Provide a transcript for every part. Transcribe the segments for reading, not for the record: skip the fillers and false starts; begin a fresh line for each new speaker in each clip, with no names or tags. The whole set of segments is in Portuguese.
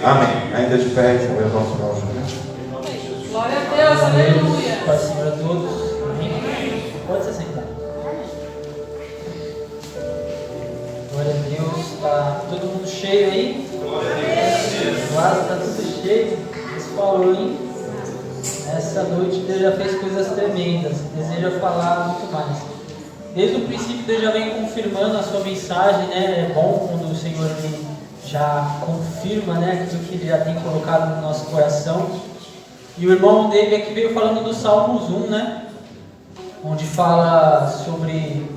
Amém. Ainda de pé, deixa eu ver o nosso nome.
Glória a Deus, aleluia.
Paz do Senhor a todos. Amém. Pode se sentar. Glória a Deus. Está todo mundo cheio aí? Glória a Deus. Quase está tudo cheio. Deus falou, hein? Essa noite Deus já fez coisas tremendas. Deseja falar muito mais. Desde o princípio Deus já vem confirmando a sua mensagem, né? É bom quando o Senhor ele já confirma, né, aquilo que Ele já tem colocado no nosso coração. E o irmão David aqui veio falando do Salmos 1, né? Onde fala sobre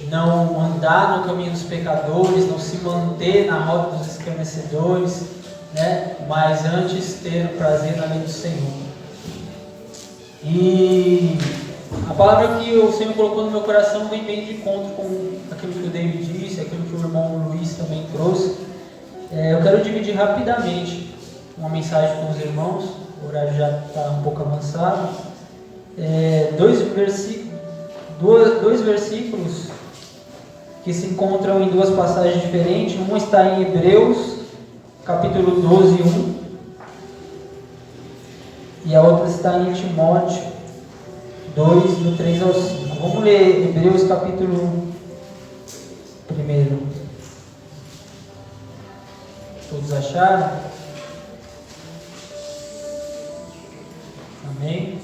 não andar no caminho dos pecadores, não se manter na roda dos escarnecedores, né? Mas antes ter o prazer na lei do Senhor. E a palavra que o Senhor colocou no meu coração vem bem de encontro com aquilo que o David disse, aquilo que o irmão Luiz também trouxe. Eu quero dividir rapidamente uma mensagem com os irmãos, o horário já está um pouco avançado. Dois versículos que se encontram em duas passagens diferentes. Uma está em Hebreus, capítulo 12, 1, e a outra está em Timóteo 2, do 3 ao 5. Vamos ler Hebreus, capítulo 1, primeiro. Todos acharam? Amém?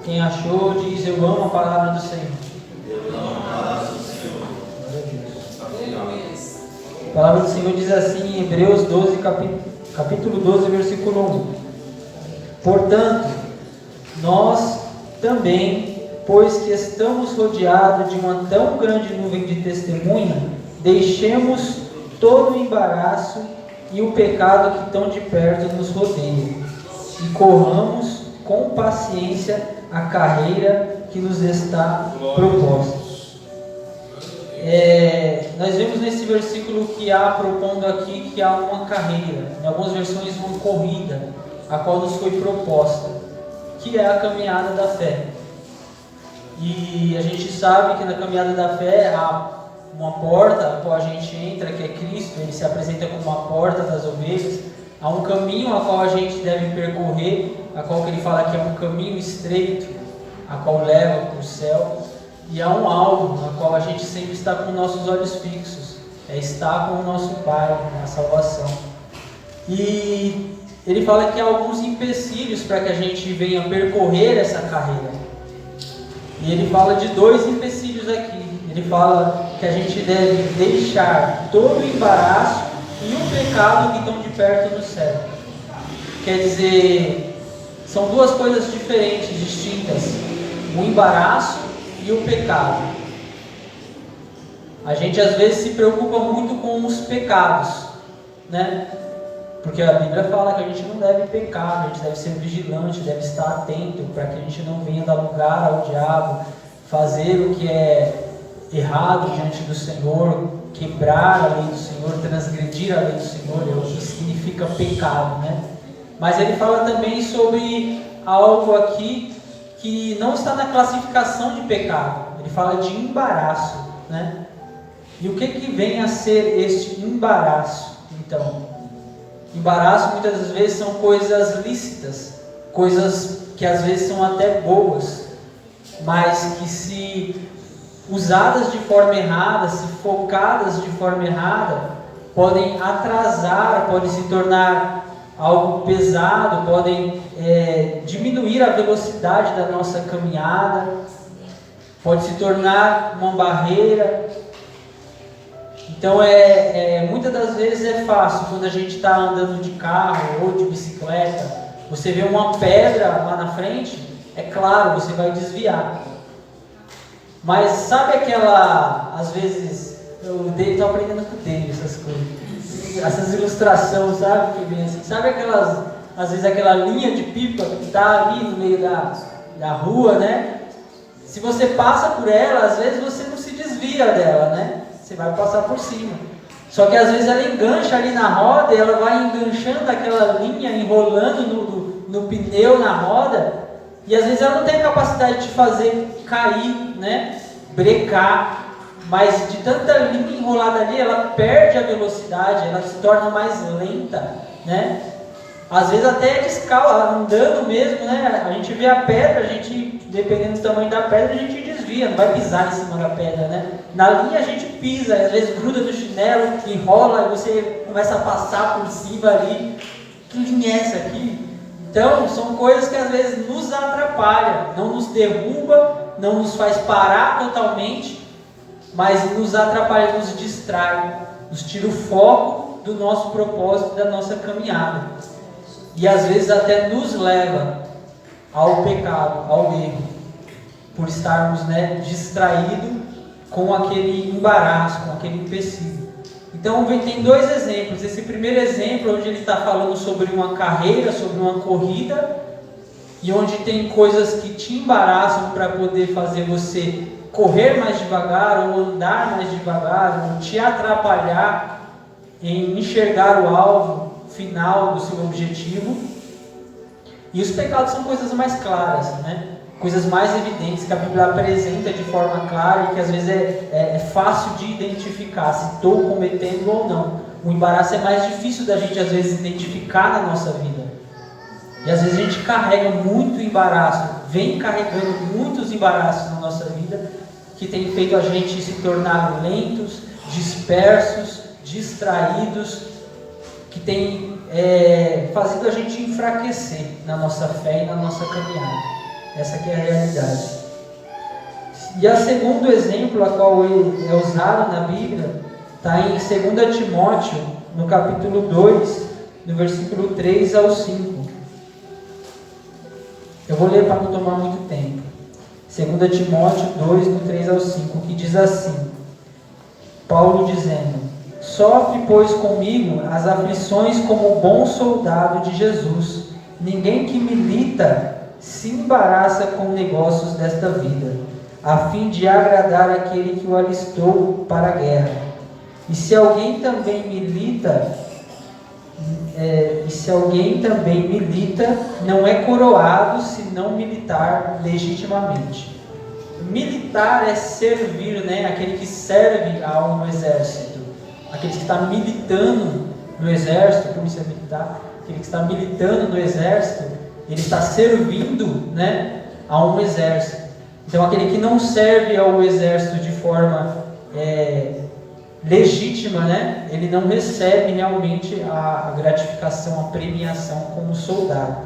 Quem achou diz: eu amo a palavra do Senhor.
Eu amo a palavra do Senhor.
Glória a Deus. A palavra do Senhor diz assim em Hebreus 12, capítulo 12, versículo 1. Portanto, nós também, pois que estamos rodeados de uma tão grande nuvem de testemunha, deixemos todo o embaraço e o pecado que tão de perto nos rodeia, e corramos com paciência a carreira que nos está proposta. Nós vemos nesse versículo que há propondo aqui que há uma carreira, em algumas versões uma corrida, a qual nos foi proposta, que é a caminhada da fé. E a gente sabe que na caminhada da fé há uma porta a qual a gente entra, que é Cristo. Ele se apresenta como a porta das ovelhas. Há um caminho a qual a gente deve percorrer, a qual que ele fala que é um caminho estreito, a qual leva para o céu. E há um alvo, a qual a gente sempre está com nossos olhos fixos, é estar com o nosso Pai, na salvação. E ele fala que há alguns empecilhos para que a gente venha percorrer essa carreira. E ele fala de dois empecilhos aqui. Ele fala que a gente deve deixar todo o embaraço e o pecado que estão de perto no céu. Quer dizer, são duas coisas diferentes, distintas: o embaraço e o pecado. A gente às vezes se preocupa muito com os pecados, né? Porque a Bíblia fala que a gente não deve pecar, a gente deve ser vigilante, deve estar atento para que a gente não venha dar lugar ao diabo, fazer o que é errado diante do Senhor, quebrar a lei do Senhor, transgredir a lei do Senhor, é o que significa pecado, né? Mas ele fala também sobre algo aqui que não está na classificação de pecado. Ele fala de embaraço, né? E o que vem a ser este embaraço? Então, embaraço muitas das vezes são coisas lícitas, coisas que às vezes são até boas, mas que se usadas de forma errada, se focadas de forma errada, podem atrasar, podem se tornar algo pesado, podem diminuir a velocidade da nossa caminhada, pode se tornar uma barreira. Então muitas das vezes é fácil, quando a gente está andando de carro ou de bicicleta, você vê uma pedra lá na frente, é claro, você vai desviar. Mas sabe aquela, às vezes, eu estou aprendendo com o David essas coisas, essas ilustrações, sabe, que vem assim, sabe aquelas, às vezes aquela linha de pipa que está ali no meio da rua, né? Se você passa por ela, às vezes você não se desvia dela, né? Você vai passar por cima. Só que às vezes ela engancha ali na roda e ela vai enganchando aquela linha, enrolando no pneu, na roda, e às vezes ela não tem a capacidade de fazer cair, né? Brecar, mas de tanta linha enrolada ali, ela perde a velocidade, ela se torna mais lenta, né? Às vezes até descalça, andando mesmo, né? A gente vê a pedra, a gente, dependendo do tamanho da pedra, a gente desvia, não vai pisar em cima da pedra, né? Na linha a gente pisa, às vezes gruda no chinelo, enrola, e você começa a passar por cima ali. Que linha é essa aqui? Então, são coisas que às vezes nos atrapalham, não nos derruba, não nos faz parar totalmente, mas nos atrapalha, nos distrai, nos tira o foco do nosso propósito, da nossa caminhada. E às vezes até nos leva ao pecado, ao erro, por estarmos, né, distraídos com aquele embaraço, com aquele empecilho. Então tem dois exemplos. Esse primeiro exemplo, onde ele está falando sobre uma carreira, sobre uma corrida, e onde tem coisas que te embaraçam para poder fazer você correr mais devagar, ou andar mais devagar, ou te atrapalhar em enxergar o alvo final do seu objetivo. E os pecados são coisas mais claras, né? Coisas mais evidentes que a Bíblia apresenta de forma clara e que às vezes é fácil de identificar se estou cometendo ou não. O embaraço é mais difícil da gente às vezes identificar na nossa vida. E às vezes a gente carrega muito embaraço, vem carregando muitos embaraços na nossa vida, que tem feito a gente se tornar lentos, dispersos, distraídos, que tem fazido a gente enfraquecer na nossa fé e na nossa caminhada. Essa aqui é a realidade. E o segundo exemplo, a qual é usado na Bíblia, está em 2 Timóteo, no capítulo 2, no versículo 3 ao 5. Eu vou ler para não tomar muito tempo. 2 Timóteo 2, do 3 ao 5, que diz assim: Paulo dizendo: Sofre, pois, comigo as aflições como bom soldado de Jesus. Ninguém que milita se embaraça com negócios desta vida, a fim de agradar aquele que o alistou para a guerra. E se alguém também milita, não é coroado se não militar legitimamente. Militar é servir, né? Aquele que serve a um exército. Aquele que está militando no exército, polícia militar, aquele que está militando no exército, ele está servindo, né, a um exército. Então aquele que não serve ao exército de forma legítima, né, ele não recebe realmente a gratificação, a premiação como soldado.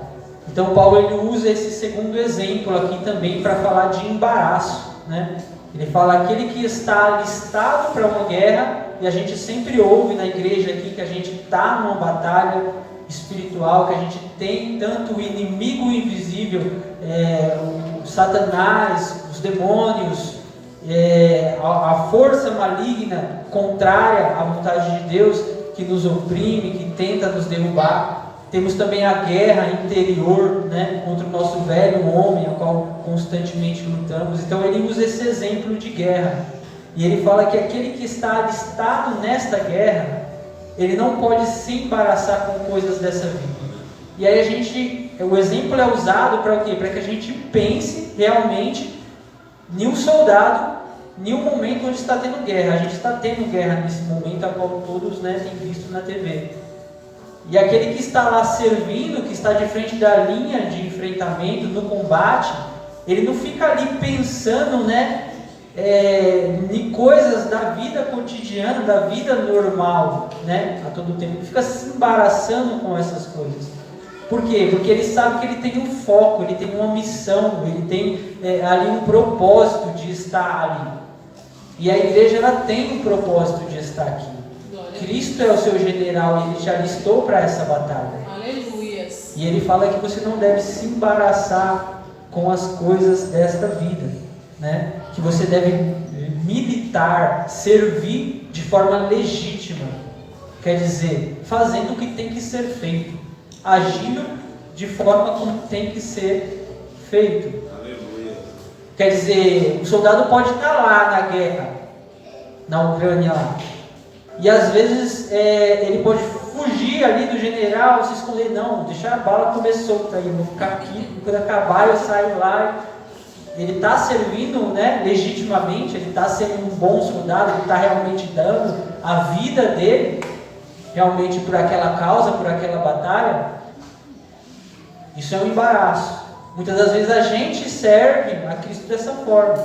Então Paulo ele usa esse segundo exemplo aqui também para falar de embaraço, né? Ele fala aquele que está alistado para uma guerra, e a gente sempre ouve na igreja aqui que a gente está numa batalha espiritual, que a gente tem tanto o inimigo invisível, o Satanás, os demônios, a força maligna contrária à vontade de Deus, que nos oprime, que tenta nos derrubar. Temos também a guerra interior, né, contra o nosso velho homem, ao qual constantemente lutamos. Então ele usa esse exemplo de guerra. E ele fala que aquele que está alistado nesta guerra, ele não pode se embaraçar com coisas dessa vida. E aí o exemplo é usado para o quê? Para que a gente pense realmente em um soldado, em um momento onde está tendo guerra. A gente está tendo guerra nesse momento, a qual todos, né, têm visto na TV. E aquele que está lá servindo, que está de frente da linha de enfrentamento, no combate, ele não fica ali pensando, né, em coisas da vida cotidiana, da vida normal, né, a todo tempo. Ele fica se embaraçando com essas coisas. Por quê? Porque ele sabe que ele tem um foco, ele tem uma missão, ele tem ali um propósito de estar ali. E a igreja ela tem um propósito de estar aqui. Cristo é o seu general e ele te alistou para essa batalha.
Aleluias.
E ele fala que você não deve se embaraçar com as coisas desta vida, né? Que você deve militar, servir de forma legítima. Quer dizer, fazendo o que tem que ser feito, agindo de forma como tem que ser feito.
Aleluia.
Quer dizer, o soldado pode estar lá na guerra, na Ucrânia lá. E às vezes ele pode fugir ali do general, se esconder. Não, deixa a bala comer solta aí, eu vou ficar aqui, quando acabar eu saio lá. ele está servindo, né, legitimamente, ele está sendo um bom soldado, ele está realmente dando a vida dele, realmente por aquela causa, por aquela batalha, isso é um embaraço. Muitas das vezes a gente serve a Cristo dessa forma.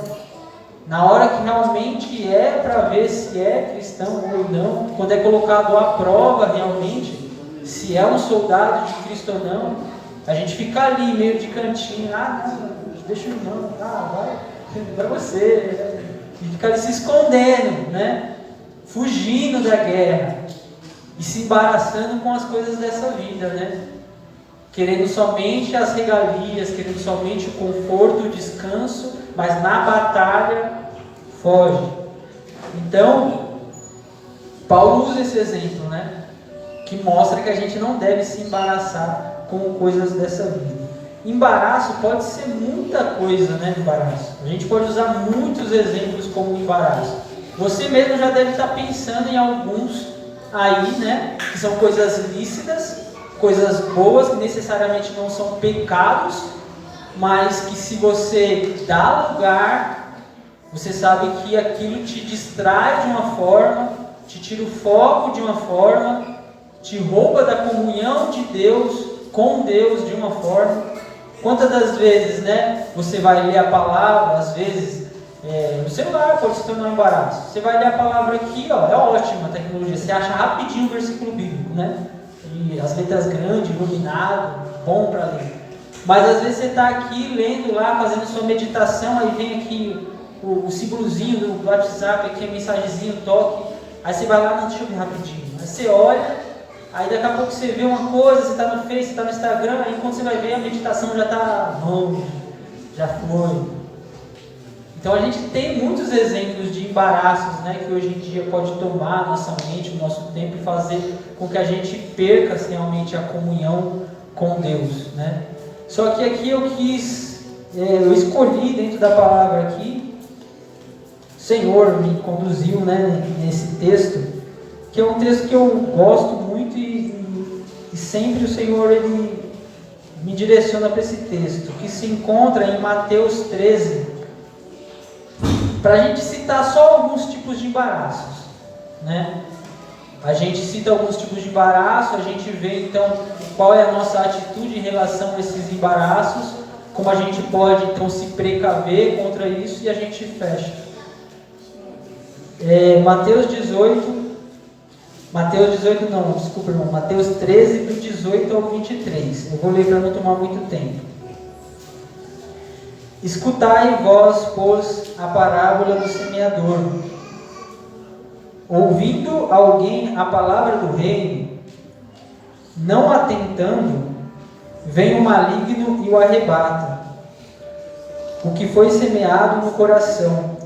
Na hora que realmente é para ver se é cristão ou não, quando é colocado à prova realmente, se é um soldado de Cristo ou não, a gente fica ali meio de cantinho, não, deixa o irmão, vai você, e fica ali se escondendo, né? Fugindo da guerra e se embaraçando com as coisas dessa vida, né? Querendo somente as regalias, querendo somente o conforto, o descanso, mas na batalha foge. Então, Paulo usa esse exemplo, né? Que mostra que a gente não deve se embaraçar com coisas dessa vida. Embaraço pode ser muita coisa, né? Embaraço. A gente pode usar muitos exemplos como embaraço. Você mesmo já deve estar pensando em alguns aí, né? Que são coisas lícitas, coisas boas, que necessariamente não são pecados, mas que se você dá lugar, você sabe que aquilo te distrai de uma forma, te tira o foco de uma forma, te rouba da comunhão de Deus, com Deus de uma forma. Quantas das vezes, né, você vai ler a palavra, às vezes, no celular pode se tornar um embaraço. Você vai ler a palavra aqui, ó, é ótima a tecnologia, você acha rapidinho o versículo bíblico, né? E as letras grandes, iluminado, bom para ler. Mas às vezes você está aqui lendo lá, fazendo sua meditação, aí vem aqui o símbolozinho do WhatsApp, aqui a mensagenzinho, toque, aí você vai lá, não, deixa eu ver rapidinho. Aí você olha, aí daqui a pouco você vê uma coisa, você está no Face, você está no Instagram, aí quando você vai ver a meditação já está longe, já foi. Então a gente tem muitos exemplos de embaraços, né, que hoje em dia pode tomar a nossa mente, o nosso tempo e fazer com que a gente perca realmente a comunhão com Deus, né? Só que aqui eu escolhi dentro da palavra aqui, o Senhor me conduziu, né, nesse texto, que é um texto que eu gosto muito e sempre o Senhor ele me direciona para esse texto, que se encontra em Mateus 13, para a gente citar só alguns tipos de embaraços, né? A gente cita alguns tipos de embaraço, a gente vê então qual é a nossa atitude em relação a esses embaraços, como a gente pode então se precaver contra isso e a gente fecha. Mateus 13, do 18 ao 23. Eu vou ler para não tomar muito tempo. Escutai vós, pois, a parábola do semeador. Ouvindo alguém a palavra do reino, não atentando, vem o maligno e o arrebata. O que foi semeado no coração,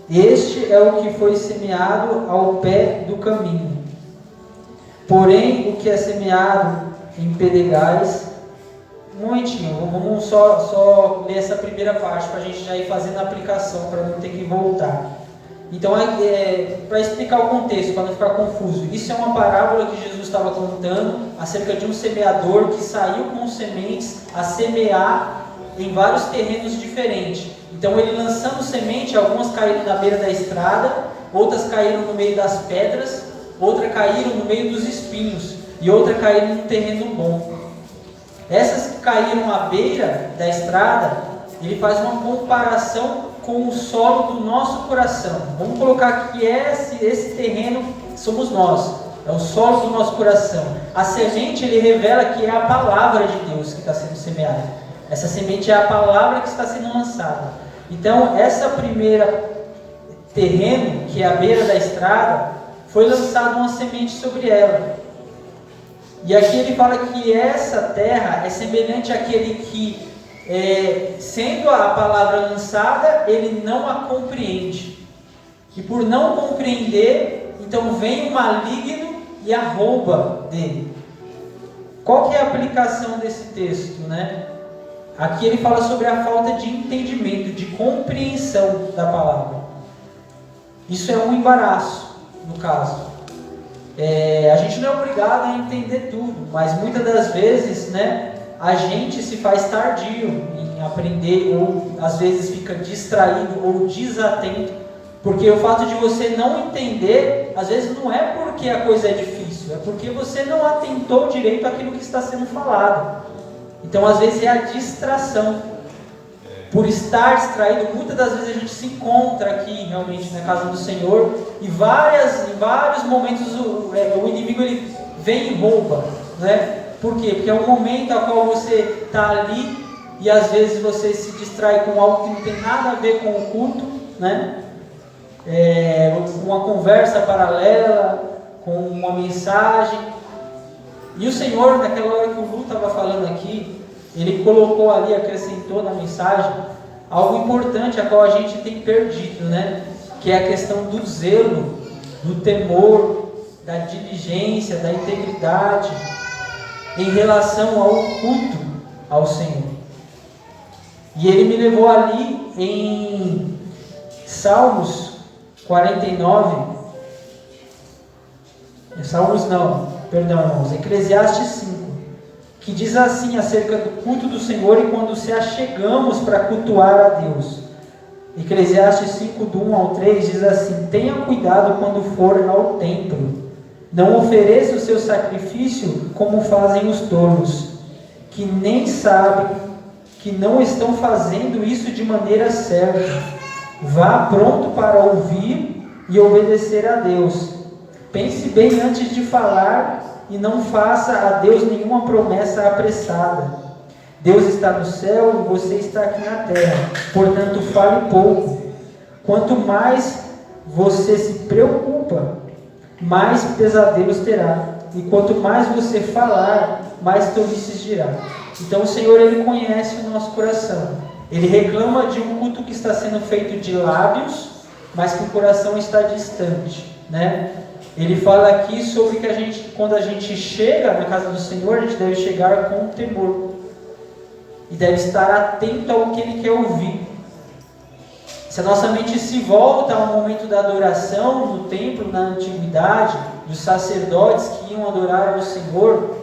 este é o que foi semeado ao pé do caminho. Porém, o que é semeado em pedregais... Um momentinho, vamos só ler essa primeira parte para a gente já ir fazendo a aplicação, para não ter que voltar. Então, para explicar o contexto, para não ficar confuso, isso é uma parábola que Jesus estava contando acerca de um semeador que saiu com sementes a semear em vários terrenos diferentes. Então, ele lançando semente, algumas caíram na beira da estrada, outras caíram no meio das pedras, outras caíram no meio dos espinhos e outras caíram no terreno bom. Essas que caíram à beira da estrada, ele faz uma comparação com o solo do nosso coração. Vamos colocar que esse terreno somos nós, é o solo do nosso coração. A semente ele revela que é a palavra de Deus que está sendo semeada. Essa semente é a palavra que está sendo lançada. Então, essa primeira terreno, que é a beira da estrada, foi lançada uma semente sobre ela. E aqui ele fala que essa terra é semelhante àquele que, sendo a palavra lançada, ele não a compreende. E por não compreender, então vem o maligno e a rouba dele. Qual que é a aplicação desse texto, né? Aqui ele fala sobre a falta de entendimento, de compreensão da palavra. Isso é um embaraço, no caso. A gente não é obrigado a entender tudo, mas muitas das vezes, né, a gente se faz tardio em aprender, ou às vezes fica distraído ou desatento, porque o fato de você não entender, às vezes não é porque a coisa é difícil, é porque você não atentou direito àquilo que está sendo falado. Então às vezes é a distração. Por estar distraído, muitas das vezes a gente se encontra aqui realmente na casa do Senhor, e em vários momentos o inimigo ele vem e rouba, né? Por quê? Porque é um momento ao qual você está ali e às vezes você se distrai com algo que não tem nada a ver com o culto, né? Uma conversa paralela, com uma mensagem. E o Senhor, naquela hora que o Lu estava falando aqui, Ele colocou ali, acrescentou na mensagem algo importante a qual a gente tem perdido, né? Que é a questão do zelo, do temor, da diligência, da integridade em relação ao culto ao Senhor. E ele me levou ali em Salmos 49, Eclesiastes 5, que diz assim acerca do culto do Senhor e quando se achegamos para cultuar a Deus. Eclesiastes 5, do 1 ao 3 diz assim: tenha cuidado quando for ao templo, não ofereça o seu sacrifício como fazem os tolos, que nem sabem que não estão fazendo isso de maneira certa. Vá pronto para ouvir e obedecer a Deus. Pense bem antes de falar e não faça a Deus nenhuma promessa apressada. Deus está no céu e você está aqui na terra, portanto fale pouco. Quanto mais você se preocupa, mais pesadelos terá. E quanto mais você falar, mais tolices dirá. Então o Senhor, Ele conhece o nosso coração. Ele reclama de um culto que está sendo feito de lábios, mas que o coração está distante, né? Ele fala aqui sobre que quando a gente chega na casa do Senhor, a gente deve chegar com temor. E deve estar atento ao que Ele quer ouvir. Se a nossa mente se volta ao momento da adoração no templo, na antiguidade, dos sacerdotes que iam adorar ao Senhor,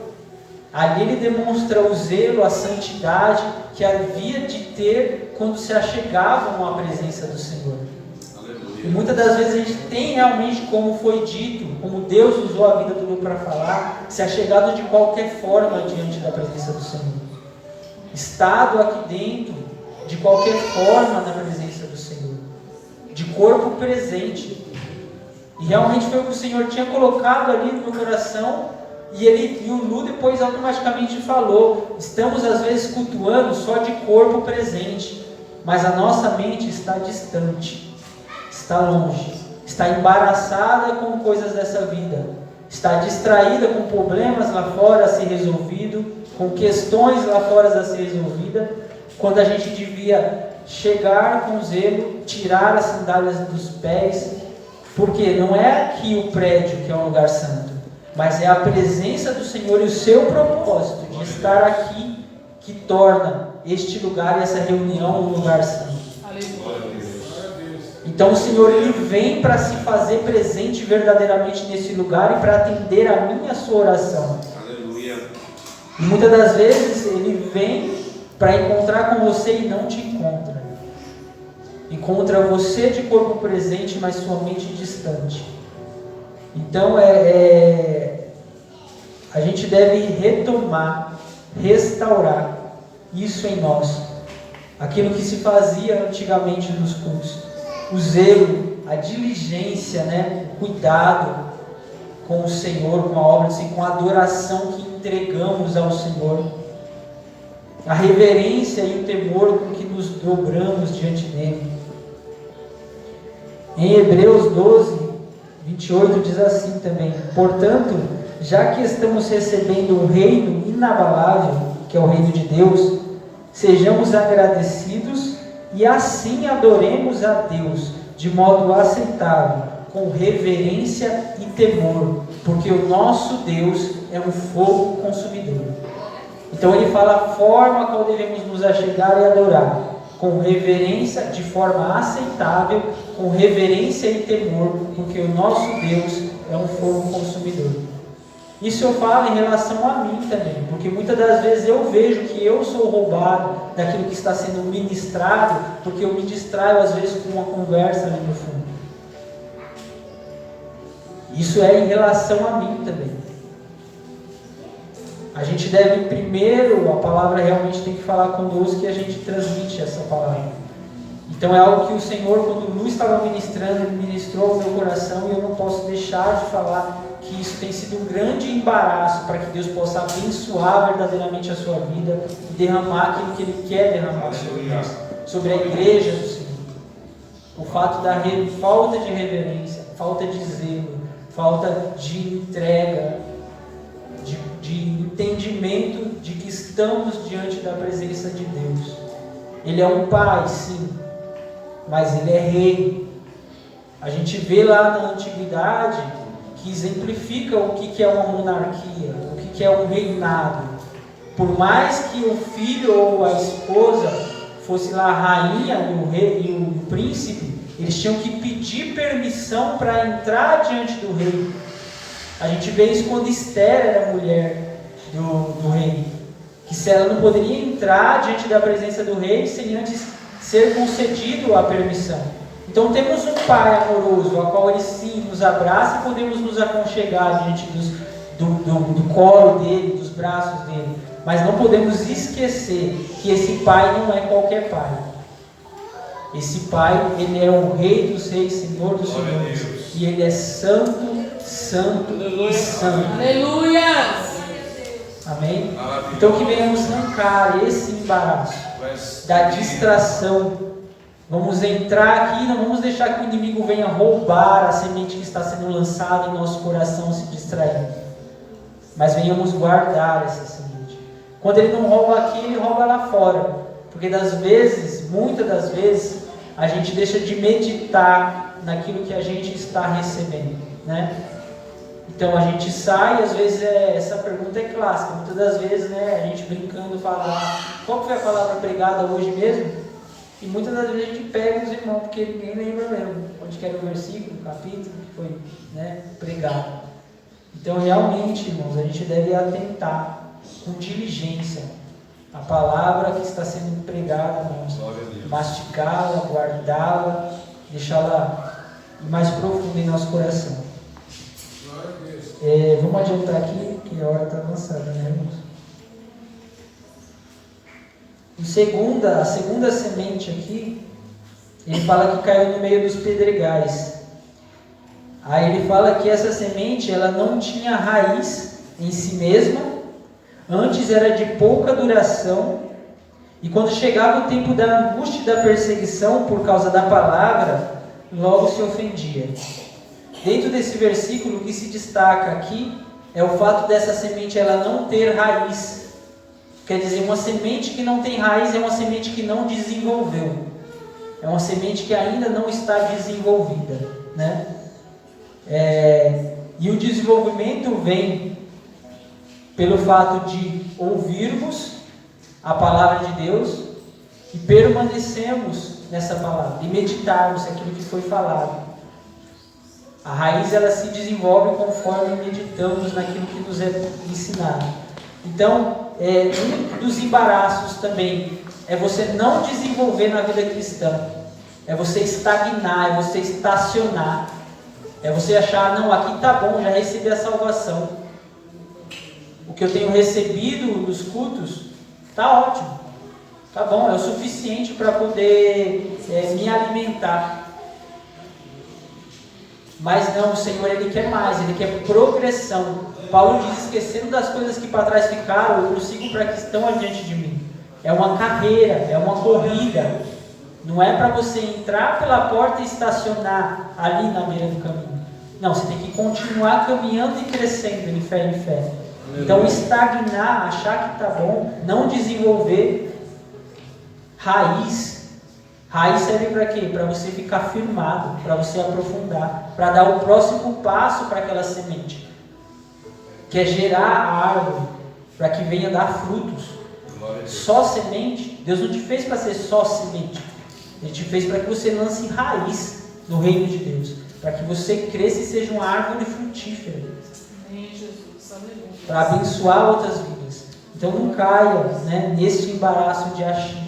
ali ele demonstra o zelo, a santidade que havia de ter quando se achegavam à presença do Senhor. E muitas das vezes a gente tem realmente, como foi dito, como Deus usou a vida do Lu para falar, se achegado de qualquer forma diante da presença do Senhor. Estado aqui dentro, de qualquer forma na presença do Senhor. De corpo presente. E realmente foi o que o Senhor tinha colocado ali no meu coração. E o Lu depois automaticamente falou: estamos às vezes cultuando só de corpo presente, mas a nossa mente está distante, está longe, está embaraçada com coisas dessa vida, está distraída com problemas lá fora a ser resolvido, com questões lá fora a ser resolvida, quando a gente devia chegar com zelo, tirar as sandálias dos pés, porque não é aqui o prédio que é um lugar santo, mas é a presença do Senhor e o seu propósito de estar aqui que torna este lugar e essa reunião um lugar santo. Então o Senhor, Ele vem para se fazer presente verdadeiramente nesse lugar e para atender a minha e a sua oração.
Aleluia.
E muitas das vezes Ele vem para encontrar com você e não te encontra. Encontra você de corpo presente, mas sua mente distante. Então a gente deve retomar, restaurar isso em nós. Aquilo que se fazia antigamente nos cultos. O zelo, a diligência, né? O cuidado com o Senhor, com a obra do Senhor, com a adoração que entregamos ao Senhor. A reverência e o temor com que nos dobramos diante dele. Em Hebreus 12, 28 diz assim também: portanto, já que estamos recebendo um reino inabalável, que é o reino de Deus, sejamos agradecidos e assim adoremos a Deus de modo aceitável, com reverência e temor, porque o nosso Deus é um fogo consumidor. Então ele fala a forma qual devemos nos achegar e adorar, com reverência, de forma aceitável, com reverência e temor, porque o nosso Deus é um fogo consumidor. Isso eu falo em relação a mim também, porque muitas das vezes eu vejo que eu sou roubado daquilo que está sendo ministrado, porque eu me distraio às vezes com uma conversa ali no fundo. Isso é em relação a mim também. A gente deve primeiro, a palavra realmente tem que falar conosco e a gente transmite essa palavra. Então é algo que o Senhor, quando o Lu estava ministrando, Ele ministrou ao meu coração, e eu não posso deixar de falar que isso tem sido um grande embaraço para que Deus possa abençoar verdadeiramente a sua vida e derramar aquilo que Ele quer derramar sobre nós, sobre a igreja do Senhor. O fato da falta de reverência, falta de zelo, falta de entrega, de entendimento de que estamos diante da presença de Deus. Ele é um pai, sim, mas Ele é rei. A gente vê lá na antiguidade que exemplifica o que é uma monarquia, o que é um reinado. Por mais que o filho ou a esposa fosse lá a rainha e o rei e o príncipe, eles tinham que pedir permissão para entrar diante do rei. A gente vê isso quando Esther era mulher do rei, que se ela não poderia entrar diante da presença do rei sem antes ser concedido a permissão. Então temos um pai amoroso, a qual Ele sim nos abraça e podemos nos aconchegar diante do colo dele, dos braços dele. Mas não podemos esquecer que esse pai não é qualquer pai. Esse pai, Ele é o Rei dos Reis, Senhor dos Senhores. E Ele é santo, santo e santo.
Aleluia!
Amém? Então que venhamos arrancar esse embaraço da distração. Vamos entrar aqui, não vamos deixar que o inimigo venha roubar a semente que está sendo lançada em nosso coração, se distraindo. Mas venhamos guardar essa semente. Quando ele não rouba aqui, ele rouba lá fora. Porque muitas das vezes, a gente deixa de meditar naquilo que a gente está recebendo, né? Então a gente sai, às vezes essa pergunta é clássica. Muitas das vezes, né, a gente brincando fala: qual foi a palavra pregada hoje mesmo? E muitas das vezes a gente pega os irmãos, porque ninguém lembra mesmo onde que era o versículo, o capítulo que foi, né, pregado. Então realmente, irmãos, a gente deve atentar com diligência a palavra que está sendo pregada, irmãos, mastigá-la, guardá-la, deixá-la mais profunda em nosso coração. Vamos adiantar aqui, que a hora está avançada, né, irmãos? A segunda semente aqui, ele fala que caiu no meio dos pedregais. Aí ele fala que essa semente, ela não tinha raiz em si mesma, antes era de pouca duração, e quando chegava o tempo da angústia e da perseguição por causa da palavra, logo se ofendia. Dentro desse versículo, o que se destaca aqui é o fato dessa semente ela não ter raiz. Quer dizer, uma semente que não tem raiz é uma semente que não desenvolveu. É uma semente que ainda não está desenvolvida, né? E o desenvolvimento vem pelo fato de ouvirmos a palavra de Deus e permanecermos nessa palavra e meditarmos aquilo que foi falado. A raiz ela se desenvolve conforme meditamos naquilo que nos é ensinado. Então, um dos embaraços também é você não desenvolver na vida cristã. É você estagnar, é você estacionar. É você achar, não, aqui está bom, já recebi a salvação. O que eu tenho recebido nos cultos está ótimo. Está bom, é o suficiente para poder me alimentar. Mas não, o Senhor Ele quer mais, Ele quer progressão. Paulo diz: esquecendo das coisas que para trás ficaram, eu prossigo para que estão adiante de mim. É uma carreira, é uma corrida. Não é para você entrar pela porta e estacionar ali na beira do caminho. Não, você tem que continuar caminhando e crescendo de fé em fé. Então estagnar, achar que está bom, não desenvolver raiz. Raiz serve para quê? Para você ficar firmado, para você aprofundar, para dar o próximo passo para aquela semente, que é gerar a árvore, para que venha dar frutos. Só semente, Deus não te fez para ser só semente. Ele te fez para que você lance raiz no reino de Deus, para que você cresça e seja uma árvore frutífera.
Amém, Jesus.
para abençoar outras vidas. Então não caia, né, nesse embaraço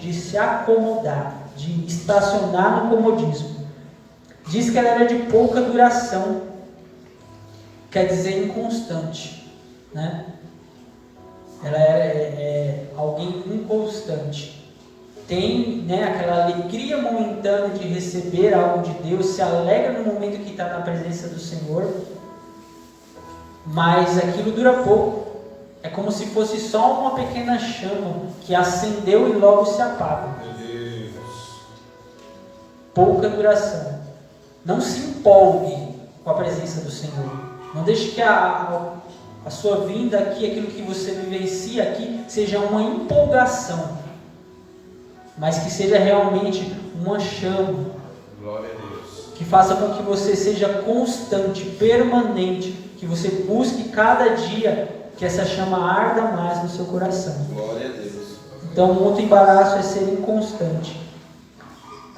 de se acomodar, de estacionar no comodismo. Diz que ela era de pouca duração, quer dizer inconstante, né? Ela é alguém inconstante. Tem, né, aquela alegria momentânea de receber algo de Deus, se alegra no momento que está na presença do Senhor, mas aquilo dura pouco. É como se fosse só uma pequena chama que acendeu e logo se apaga.
Meu Deus.
Pouca duração. Não se empolgue com a presença do Senhor. Não deixe que a sua vinda aqui, aquilo que você vivencia aqui, seja uma empolgação, mas que seja realmente uma chama.
Glória a Deus.
Que faça com que você seja constante, permanente, que você busque cada dia que essa chama arda mais no seu coração.
Glória a Deus.
Então, o outro embaraço é ser inconstante.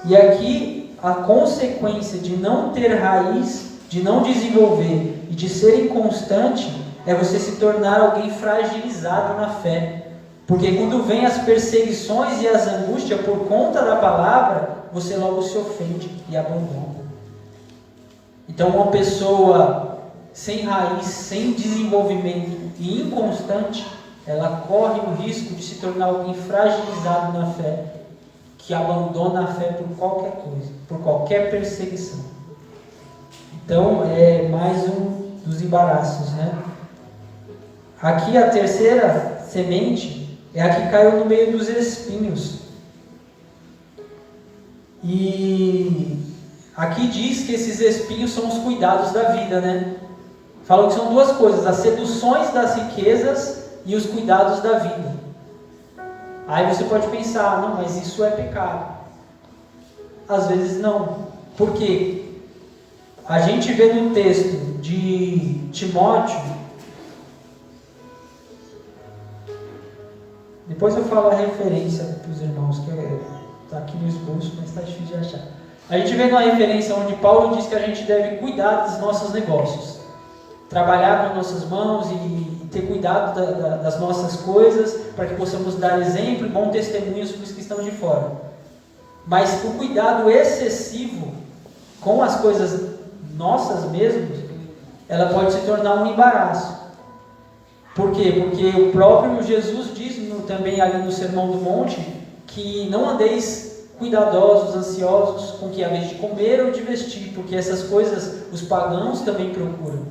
E aqui, a consequência de não ter raiz, de não desenvolver e de ser inconstante, é você se tornar alguém fragilizado na fé. Porque quando vem as perseguições e as angústias por conta da palavra, você logo se ofende e abandona. Então, uma pessoa sem raiz, sem desenvolvimento e inconstante, ela corre o risco de se tornar alguém fragilizado na fé, que abandona a fé por qualquer coisa, por qualquer perseguição. Então, é mais um dos embaraços, né? Aqui a terceira semente é a que caiu no meio dos espinhos. E aqui diz que esses espinhos são os cuidados da vida, né? Falam que são duas coisas, as seduções das riquezas e os cuidados da vida. Aí você pode pensar, não, mas isso é pecado. Às vezes não. Por quê? A gente vê no texto de Timóteo, depois eu falo a referência para os irmãos, que está aqui no esboço, mas está difícil de achar. A gente vê numa referência onde Paulo diz que a gente deve cuidar dos nossos negócios. Trabalhar com nossas mãos e ter cuidado das nossas coisas, para que possamos dar exemplo e bom testemunho para os que estão de fora. Mas o cuidado excessivo com as coisas nossas mesmas, ela pode se tornar um embaraço. Por quê? Porque o próprio Jesus diz também ali no Sermão do Monte, que não andeis cuidadosos, ansiosos com que a vez de comer ou de vestir, porque essas coisas os pagãos também procuram.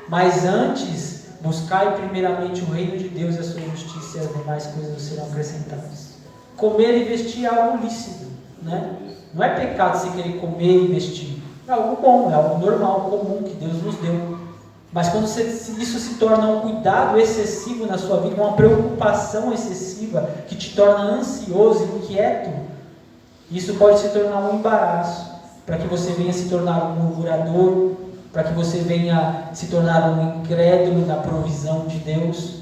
Mas antes, buscai primeiramente o reino de Deus e a sua justiça, e as demais coisas serão acrescentadas. Comer e vestir é algo lícito, né? Não é pecado você querer comer e vestir. É algo bom, é algo normal, comum, que Deus nos deu. Mas quando isso se torna um cuidado excessivo na sua vida, uma preocupação excessiva, que te torna ansioso e inquieto, isso pode se tornar um embaraço, para que você venha se tornar um murmurador, para que você venha se tornar um incrédulo na provisão de Deus.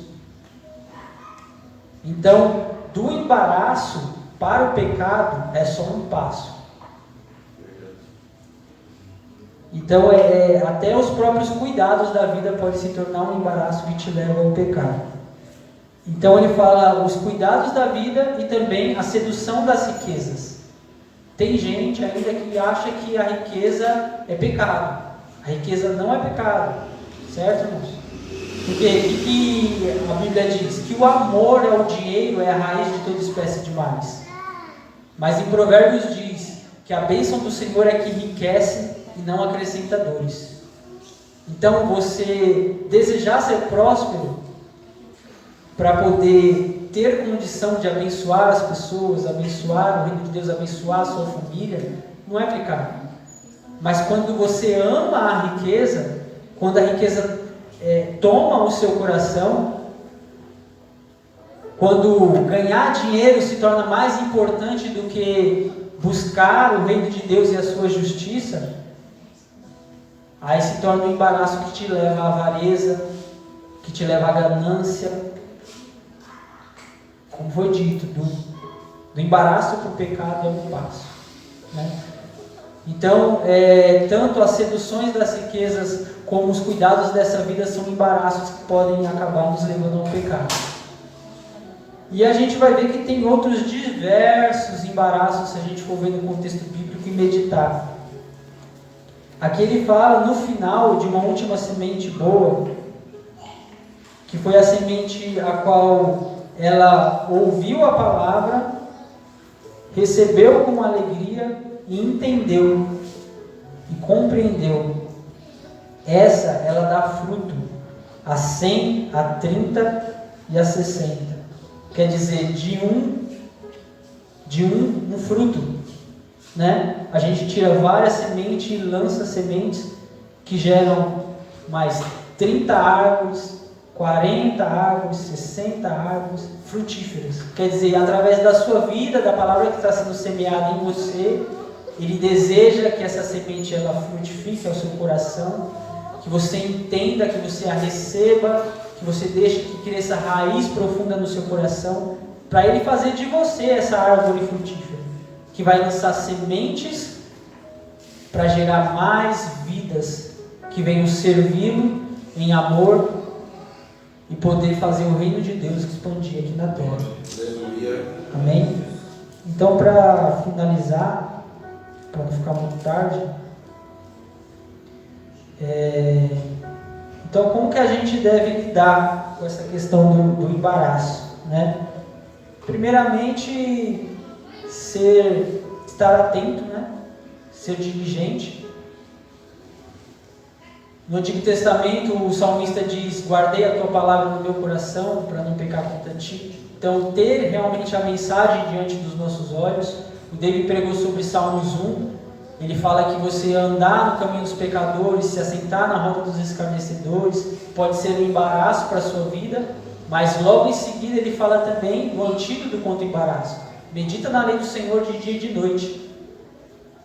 Então, do embaraço para o pecado é só um passo. Então, até os próprios cuidados da vida podem se tornar um embaraço que te leva ao pecado. Então, ele fala os cuidados da vida e também a sedução das riquezas. Tem gente ainda que acha que a riqueza é pecado. A riqueza não é pecado, certo, irmãos? Porque o que a Bíblia diz? Que o amor ao dinheiro é a raiz de toda espécie de males. Mas em Provérbios diz que a bênção do Senhor é que enriquece e não acrescenta dores. Então, você desejar ser próspero para poder ter condição de abençoar as pessoas, abençoar o reino de Deus, abençoar a sua família, não é pecado. Mas quando você ama a riqueza, quando a riqueza toma o seu coração, quando ganhar dinheiro se torna mais importante do que buscar o reino de Deus e a sua justiça, aí se torna um embaraço que te leva à avareza, que te leva à ganância. Como foi dito, do embaraço para o pecado é um passo, né? Então, tanto as seduções das riquezas como os cuidados dessa vida são embaraços que podem acabar nos levando ao pecado. E a gente vai ver que tem outros diversos embaraços, se a gente for ver no contexto bíblico e meditar. Aqui ele fala no final de uma última semente boa, que foi a semente a qual ela ouviu a palavra, recebeu com alegria e entendeu e compreendeu. Essa, ela dá fruto a 100, a 30 e a 60. Quer dizer, de um fruto, né? A gente tira várias sementes e lança sementes que geram mais 30 árvores, 40 árvores, 60 árvores frutíferas. Quer dizer, através da sua vida, da palavra que está sendo semeada em você, Ele deseja que essa semente ela frutifique ao seu coração, que você entenda, que você a receba, que você deixe que cresça raiz profunda no seu coração, para Ele fazer de você essa árvore frutífera, que vai lançar sementes para gerar mais vidas que venham servi-lo em amor e poder fazer o reino de Deus expandir aqui na terra.
Aleluia.
Amém? Então, para finalizar, para não ficar muito tarde, então como que a gente deve lidar com essa questão do embaraço, né? Primeiramente, estar atento, né? Ser diligente. No Antigo Testamento, o salmista diz: guardei a tua palavra no meu coração para não pecar contra ti. Então, ter realmente a mensagem diante dos nossos olhos. O David pregou sobre Salmos 1. Ele fala que você andar no caminho dos pecadores, se assentar na roda dos escarnecedores, pode ser um embaraço para a sua vida, mas logo em seguida ele fala também o antídoto contra o embaraço. Medita na lei do Senhor de dia e de noite.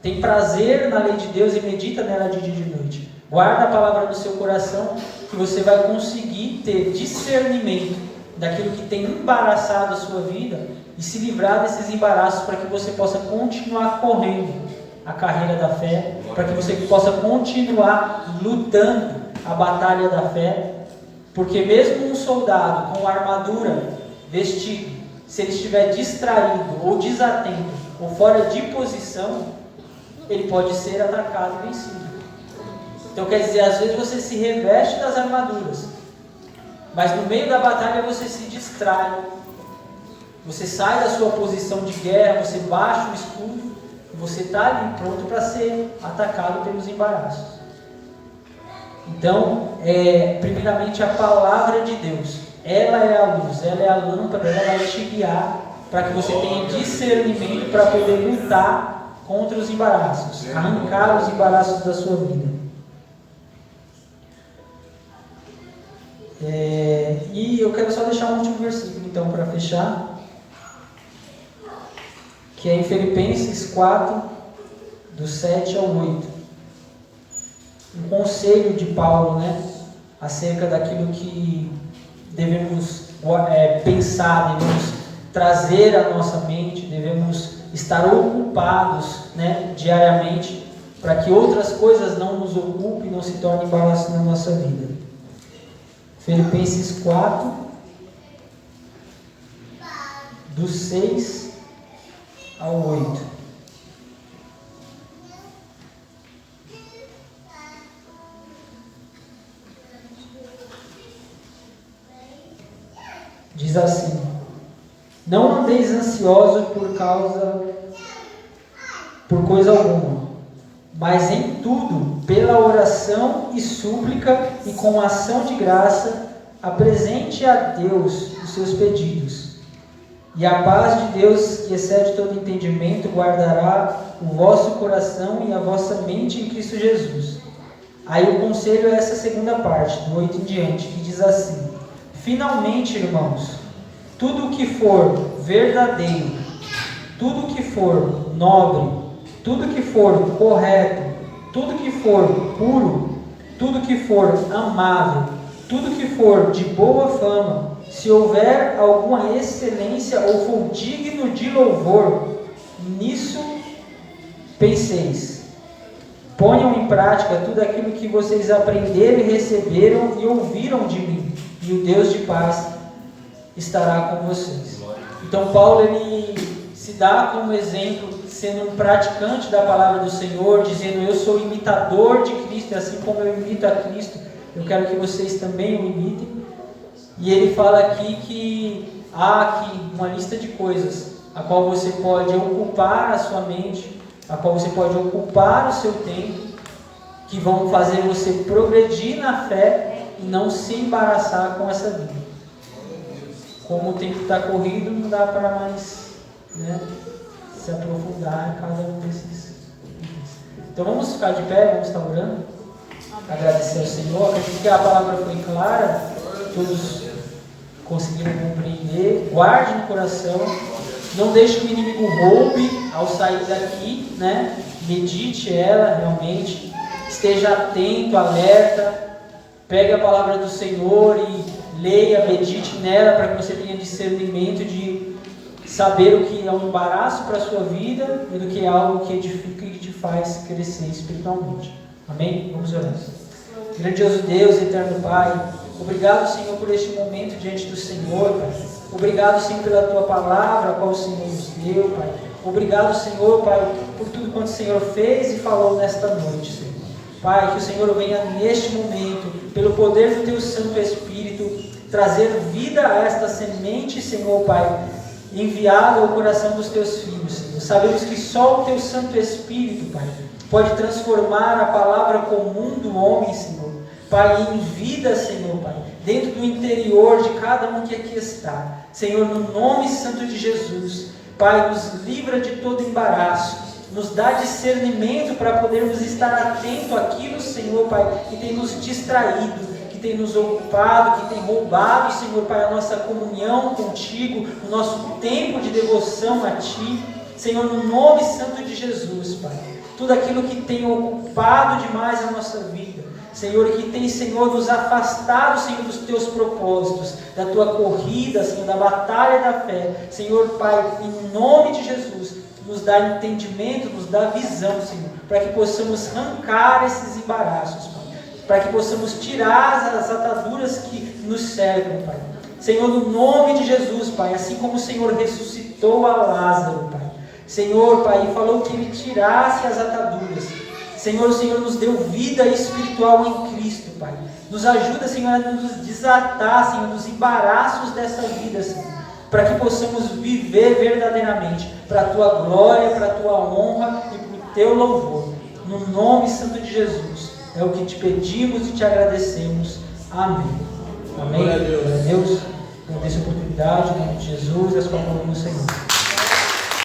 Tem prazer na lei de Deus e medita nela de dia e de noite. Guarda a palavra no seu coração, que você vai conseguir ter discernimento daquilo que tem embaraçado a sua vida e se livrar desses embaraços para que você possa continuar correndo a carreira da fé, para que você possa continuar lutando a batalha da fé, porque mesmo um soldado com armadura, vestido, se ele estiver distraído ou desatento ou fora de posição, ele pode ser atacado e vencido. Então quer dizer, às vezes você se reveste das armaduras, mas no meio da batalha você se distrai, você sai da sua posição de guerra, você baixa o escudo, você está ali pronto para ser atacado pelos embaraços. Então, primeiramente a palavra de Deus, ela é a luz, ela é a lâmpada, ela vai te guiar para que você tenha discernimento para poder lutar contra os embaraços, arrancar os embaraços da sua vida. E eu quero só deixar um último versículo então para fechar, que é em Filipenses 4, do 7 ao 8. Um conselho de Paulo, né, acerca daquilo que devemos pensar, devemos trazer à nossa mente, devemos estar ocupados, né, diariamente, para que outras coisas não nos ocupem, não se tornem embaraço na nossa vida. Filipenses 4, do 6 ao 8. Diz assim: não andeis ansiosos por coisa alguma, mas em tudo, pela oração e súplica e com ação de graça, apresente a Deus os seus pedidos. E a paz de Deus, que excede todo entendimento, guardará o vosso coração e a vossa mente em Cristo Jesus. Aí o conselho é essa segunda parte, do 8 em diante, que diz assim: finalmente, irmãos, tudo o que for verdadeiro, tudo o que for nobre, tudo o que for correto, tudo o que for puro, tudo o que for amável, tudo o que for de boa fama, se houver alguma excelência ou for digno de louvor, nisso penseis. Ponham em prática tudo aquilo que vocês aprenderam e receberam e ouviram de mim, e o Deus de paz estará com vocês. Então Paulo ele se dá como exemplo, sendo um praticante da palavra do Senhor, dizendo: eu sou imitador de Cristo, e assim como eu imito a Cristo, eu quero que vocês também o imitem. E ele fala aqui que há aqui uma lista de coisas a qual você pode ocupar a sua mente, a qual você pode ocupar o seu tempo, que vão fazer você progredir na fé e não se embaraçar com essa vida. Como o tempo está corrido, não dá para mais, se aprofundar em cada um desses itens. Então vamos ficar de pé, vamos estar orando, agradecer ao Senhor. Acredito que a palavra foi clara, todos conseguiram compreender. Guarde no coração, não deixe que o inimigo roube ao sair daqui, medite ela realmente, esteja atento, alerta, pegue a palavra do Senhor e leia, medite nela, para que você tenha discernimento de saber o que é um embaraço para a sua vida e do que é algo que edifica e que te faz crescer espiritualmente. Amém? Vamos orar. Grandioso Deus, eterno Pai, obrigado, Senhor, por este momento diante do Senhor, Pai. Obrigado, Senhor, pela Tua palavra, a qual o Senhor nos deu, Pai. Obrigado, Senhor, Pai, por tudo quanto o Senhor fez e falou nesta noite, Senhor. Pai, que o Senhor venha neste momento, pelo poder do Teu Santo Espírito, trazer vida a esta semente, Senhor, Pai, enviada ao coração dos Teus filhos, Senhor. Sabemos que só o Teu Santo Espírito, Pai, pode transformar a palavra comum do homem, Senhor, Pai, em vida, Senhor, Pai, dentro do interior de cada um que aqui está. Senhor, no nome santo de Jesus, Pai, nos livra de todo embaraço, nos dá discernimento para podermos estar atento àquilo, Senhor, Pai, que tem nos distraído, que tem nos ocupado, que tem roubado, Senhor, Pai, a nossa comunhão contigo, o nosso tempo de devoção a Ti. Senhor, no nome santo de Jesus, Pai, tudo aquilo que tem ocupado demais a nossa vida, Senhor, que tem, Senhor, nos afastado, Senhor, dos Teus propósitos, da Tua corrida, Senhor, da batalha da fé. Senhor, Pai, em nome de Jesus, nos dá entendimento, nos dá visão, Senhor, para que possamos arrancar esses embaraços, Pai, para que possamos tirar as ataduras que nos cercam, Pai. Senhor, no nome de Jesus, Pai, assim como o Senhor ressuscitou a Lázaro, Pai, Senhor, Pai, e falou que Ele tirasse as ataduras. Senhor, o Senhor nos deu vida espiritual em Cristo, Pai. Nos ajuda, Senhor, a nos desatar, Senhor, dos embaraços dessa vida, Senhor, para que possamos viver verdadeiramente para a Tua glória, para a Tua honra e para o Teu louvor. No nome santo de Jesus, é o que te pedimos e te agradecemos. Amém. Amém. Glória a Deus. Agradeço a oportunidade, em nome de Jesus, e as palavras do Senhor.